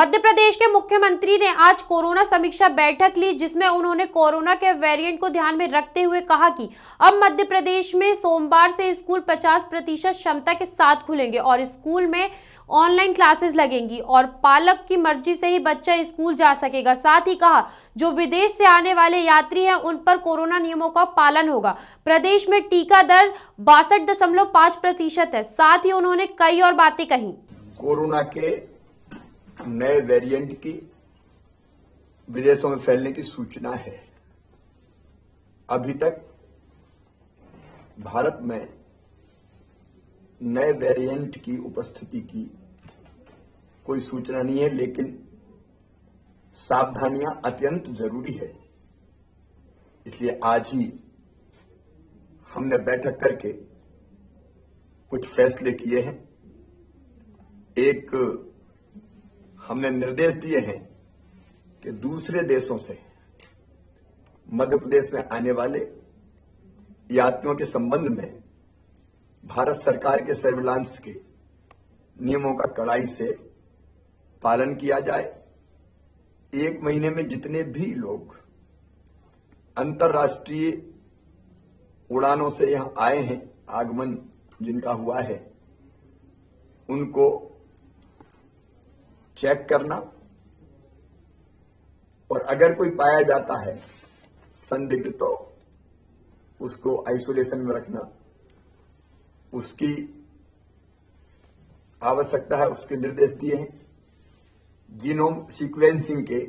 मध्य प्रदेश के मुख्यमंत्री ने आज कोरोना समीक्षा बैठक ली, जिसमें उन्होंने कोरोना के वेरिएंट को ध्यान में रखते हुए कहा कि अब मध्य प्रदेश में सोमवार से स्कूल 50% क्षमता के साथ खुलेंगे और स्कूल में ऑनलाइन क्लासेस लगेंगी और पालक की मर्जी से ही बच्चा स्कूल जा सकेगा। साथ ही कहा, जो विदेश से आने वाले यात्री हैं उन पर कोरोना नियमों का पालन होगा। प्रदेश में टीका दर 62.5% है। साथ ही उन्होंने कई और बातें कही। कोरोना के नए वेरिएंट की विदेशों में फैलने की सूचना है। अभी तक भारत में नए वेरिएंट की उपस्थिति की कोई सूचना नहीं है, लेकिन सावधानियां अत्यंत जरूरी है। इसलिए आज ही हमने बैठक करके कुछ फैसले किए हैं। एक हमने निर्देश दिए हैं कि दूसरे देशों से मध्य प्रदेश में आने वाले यात्रियों के संबंध में भारत सरकार के सर्विलांस के नियमों का कड़ाई से पालन किया जाए। 1 महीने में जितने भी लोग अंतर्राष्ट्रीय उड़ानों से यहां आए हैं, आगमन जिनका हुआ है, उनको चेक करना और अगर कोई पाया जाता है संदिग्ध तो उसको आइसोलेशन में रखना, उसकी आवश्यकता है, उसके निर्देश दिए हैं। जीनोम सीक्वेंसिंग के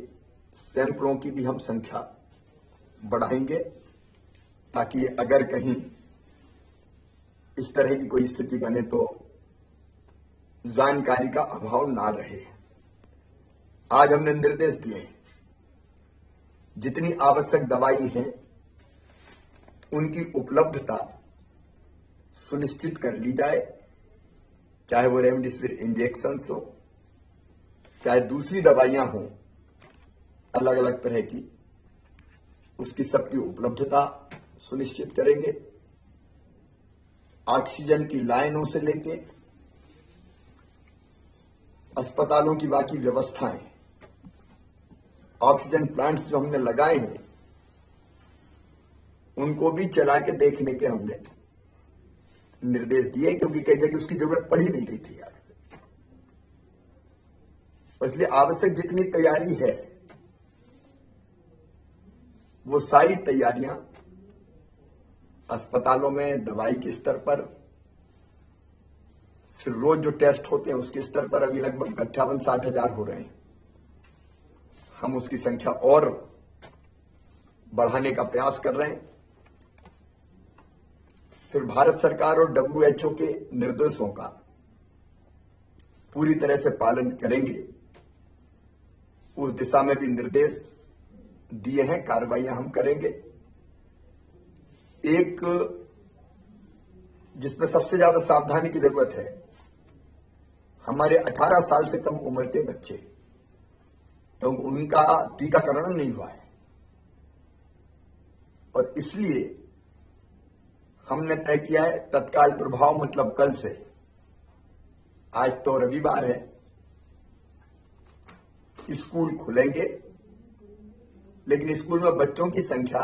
सैंपलों की भी हम संख्या बढ़ाएंगे ताकि अगर कहीं इस तरह की कोई स्थिति बने तो जानकारी का अभाव ना रहे। आज हमने निर्देश दिए हैं, जितनी आवश्यक दवाई है उनकी उपलब्धता सुनिश्चित कर ली जाए, चाहे वो रेमडेसिविर इंजेक्शन हो, चाहे दूसरी दवाइयां हों अलग अलग तरह की, उसकी सबकी उपलब्धता सुनिश्चित करेंगे। ऑक्सीजन की लाइनों से लेके अस्पतालों की बाकी व्यवस्थाएं, ऑक्सीजन प्लांट्स जो हमने लगाए हैं उनको भी चला के देखने के हमने निर्देश दिए, क्योंकि कई जगह उसकी जरूरत पड़ ही नहीं रही थी यार। इसलिए आवश्यक जितनी तैयारी है वो सारी तैयारियां अस्पतालों में दवाई के स्तर पर, फिर रोज जो टेस्ट होते हैं उसके स्तर पर अभी लगभग 58-60 हजार हो रहे हैं। हम उसकी संख्या और बढ़ाने का प्रयास कर रहे हैं। फिर भारत सरकार और WHO के निर्देशों का पूरी तरह से पालन करेंगे, उस दिशा में भी निर्देश दिए हैं, कार्रवाइयां हम करेंगे। एक जिसमें सबसे ज्यादा सावधानी की जरूरत है, हमारे 18 साल से कम उम्र के बच्चे, क्योंकि उनका टीकाकरण नहीं हुआ है और इसलिए हमने तय किया है तत्काल प्रभाव, मतलब कल से, आज तो रविवार है, स्कूल खुलेंगे, लेकिन स्कूल में बच्चों की संख्या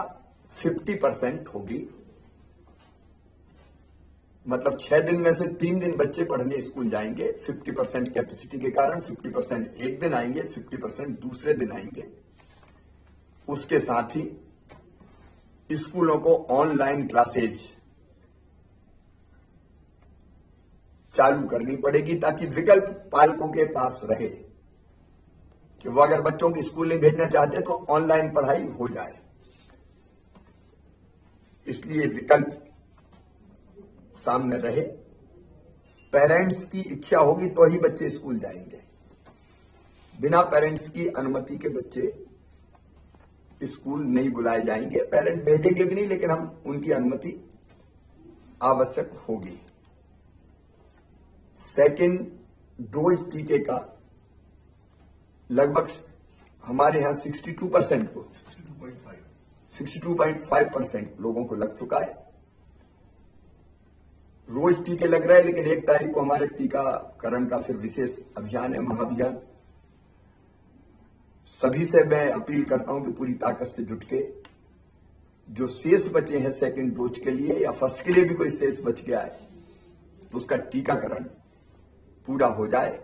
50% होगी। मतलब 6 दिन में से 3 दिन बच्चे पढ़ने स्कूल जाएंगे। 50% कैपेसिटी के कारण 50% एक दिन आएंगे, 50% दूसरे दिन आएंगे। उसके साथ ही स्कूलों को ऑनलाइन क्लासेज चालू करनी पड़ेगी ताकि विकल्प पालकों के पास रहे कि वो अगर बच्चों को स्कूल नहीं भेजना चाहते तो ऑनलाइन पढ़ाई हो जाए। इसलिए विकल्प सामने रहे। पेरेंट्स की इच्छा होगी तो ही बच्चे स्कूल जाएंगे। बिना पेरेंट्स की अनुमति के बच्चे स्कूल नहीं बुलाए जाएंगे। पेरेंट भेजेंगे भी नहीं, लेकिन हम उनकी अनुमति आवश्यक होगी। सेकेंड डोज टीके का लगभग हमारे यहां 62.5% लोगों को लग चुका है। रोज टीके लग रहे हैं, लेकिन 1 तारीख को हमारे टीकाकरण का फिर विशेष अभियान है, महाअभियान। सभी से मैं अपील करता हूं कि पूरी ताकत से जुट के जो शेष बचे हैं सेकंड डोज के लिए या फर्स्ट के लिए भी कोई शेष बच गया है तो उसका टीकाकरण पूरा हो जाए।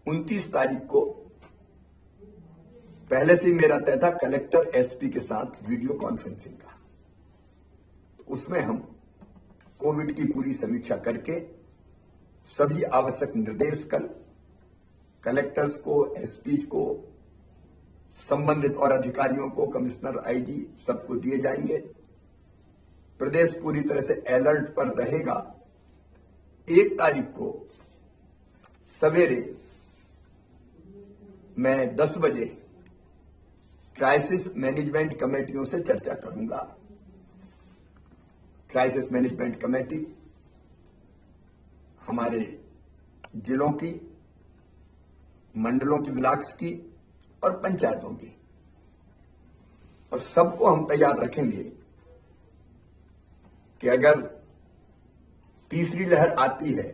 29 तारीख को पहले से ही मेरा तय था कलेक्टर एसपी के साथ वीडियो कॉन्फ्रेंसिंग का, उसमें हम कोविड की पूरी समीक्षा करके सभी आवश्यक निर्देश कल कलेक्टर्स को, एसपी को, संबंधित और अधिकारियों को, कमिश्नर, आईजी सबको दिए जाएंगे। प्रदेश पूरी तरह से अलर्ट पर रहेगा। 1 तारीख को सवेरे मैं 10 बजे क्राइसिस मैनेजमेंट कमेटियों से चर्चा करूंगा। क्राइसिस मैनेजमेंट कमेटी हमारे जिलों की, मंडलों की, ब्लॉक्स की और पंचायतों की, और सबको हम तैयार रखेंगे कि अगर तीसरी लहर आती है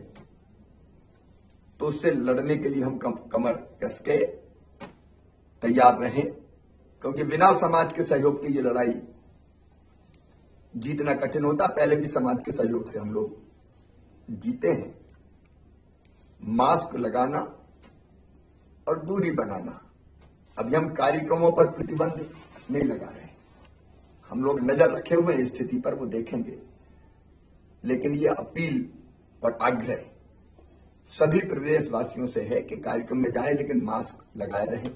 तो उससे लड़ने के लिए हम कमर कस के तैयार रहें, क्योंकि बिना समाज के सहयोग की ये लड़ाई जीतना कठिन होता। पहले भी समाज के सहयोग से हम लोग जीते हैं। मास्क लगाना और दूरी बनाना, अभी हम कार्यक्रमों पर प्रतिबंध नहीं लगा रहे, हम लोग नजर रखे हुए हैं स्थिति पर, वो देखेंगे। लेकिन ये अपील और आग्रह सभी प्रदेशवासियों से है कि कार्यक्रम में जाएं लेकिन मास्क लगाए रहें,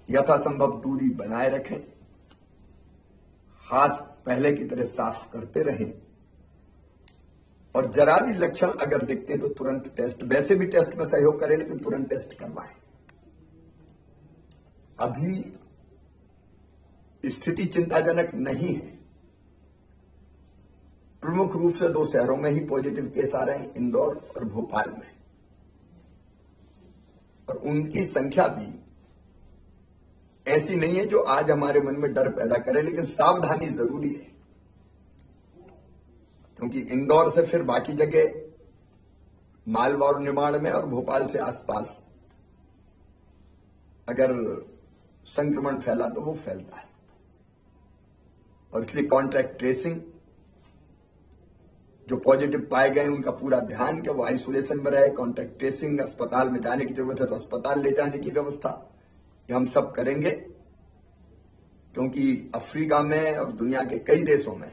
यथासंभव दूरी बनाए रखें, हाथ पहले की तरह साफ करते रहें, और जरा भी लक्षण अगर दिखते हैं तो तुरंत टेस्ट, वैसे भी टेस्ट में सहयोग करें लेकिन तुरंत टेस्ट करवाएं। अभी स्थिति चिंताजनक नहीं है। प्रमुख रूप से 2 शहरों में ही पॉजिटिव केस आ रहे हैं, इंदौर और भोपाल में, और उनकी संख्या भी ऐसी नहीं है जो आज हमारे मन में डर पैदा करे, लेकिन सावधानी जरूरी है, क्योंकि इंदौर से फिर बाकी जगह मालवा और निमाड़ में और भोपाल से आसपास अगर संक्रमण फैला तो वो फैलता है, और इसलिए कॉन्ट्रैक्ट ट्रेसिंग, जो पॉजिटिव पाए गए उनका पूरा ध्यान कि वो आइसोलेशन में रहे, कॉन्ट्रैक्ट ट्रेसिंग, अस्पताल में जाने की जरूरत है तो अस्पताल ले जाने की व्यवस्था, ये हम सब करेंगे, क्योंकि अफ्रीका में और दुनिया के कई देशों में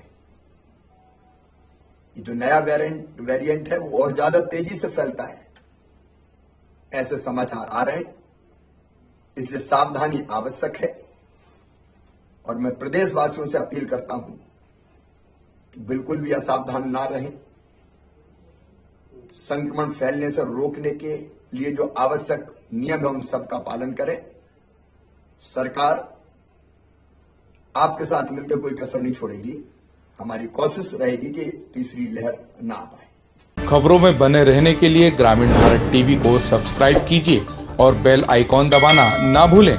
ये जो नया वेरिएंट है वो और ज्यादा तेजी से फैलता है, ऐसे समाचार आ रहे हैं। इसलिए सावधानी आवश्यक है, और मैं प्रदेशवासियों से अपील करता हूं कि बिल्कुल भी असावधान ना रहें। संक्रमण फैलने से रोकने के लिए जो आवश्यक नियम है उन सबका पालन करें। सरकार आपके साथ मिलकर कोई कसर नहीं छोड़ेगी। हमारी कोशिश रहेगी कि तीसरी लहर ना आ पाए। खबरों में बने रहने के लिए ग्रामीण भारत टीवी को सब्सक्राइब कीजिए और बेल आइकॉन दबाना ना भूलें।